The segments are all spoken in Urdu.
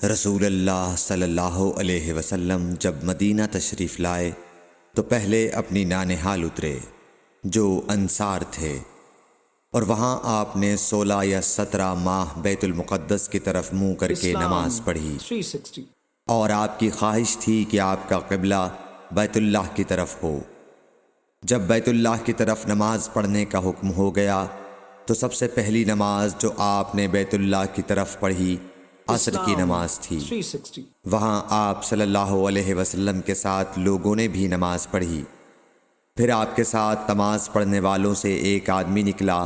رسول اللہ صلی اللہ علیہ وسلم جب مدینہ تشریف لائے تو پہلے اپنی نانہال اترے جو انصار تھے، اور وہاں آپ نے 16 یا 17 ماہ بیت المقدس کی طرف منہ کر کے نماز پڑھی، 360 اور آپ کی خواہش تھی کہ آپ کا قبلہ بیت اللہ کی طرف ہو۔ جب بیت اللہ کی طرف نماز پڑھنے کا حکم ہو گیا تو سب سے پہلی نماز جو آپ نے بیت اللہ کی طرف پڑھی عصر کی نماز تھی۔ 360 وہاں آپ صلی اللہ علیہ وسلم کے ساتھ لوگوں نے بھی نماز پڑھی۔ پھر آپ کے ساتھ نماز پڑھنے والوں سے ایک آدمی نکلا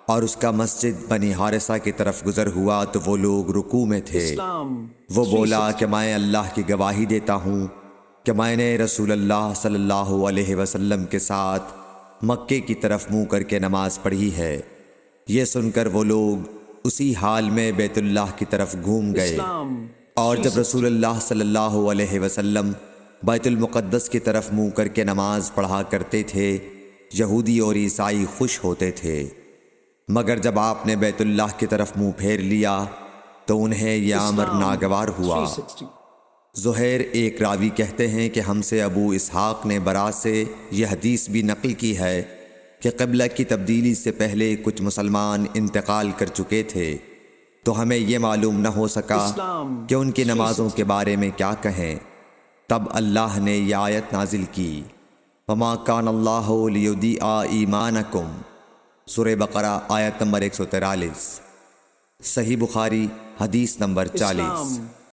اور اس کا مسجد بنی حارثہ کی طرف گزر ہوا تو وہ لوگ رکوع میں تھے۔ وہ بولا کہ میں اللہ کی گواہی دیتا ہوں کہ میں نے رسول اللہ صلی اللہ علیہ وسلم کے ساتھ مکے کی طرف منہ کر کے نماز پڑھی ہے۔ یہ سن کر وہ لوگ اسی حال میں بیت اللہ کی طرف گھوم گئے، اور جب رسول اللہ صلی اللہ علیہ وسلم بیت المقدس کی طرف منہ کر کے نماز پڑھا کرتے تھے، یہودی اور عیسائی خوش ہوتے تھے، مگر جب آپ نے بیت اللہ کی طرف منہ پھیر لیا تو انہیں یہ امر ناگوار ہوا۔ زہیر ایک راوی کہتے ہیں کہ ہم سے ابو اسحاق نے برا سے یہ حدیث بھی نقل کی ہے کہ قبلہ کی تبدیلی سے پہلے کچھ مسلمان انتقال کر چکے تھے، تو ہمیں یہ معلوم نہ ہو سکا کہ ان کی نمازوں کے بارے میں کیا کہیں۔ تب اللہ نے یہ آیت نازل کی، وَمَا كَانَ اللَّهُ لِيُضِيعَ إِيمَانَكُمْ، سورہ بقرہ آیت نمبر 143، صحیح بخاری حدیث نمبر 40۔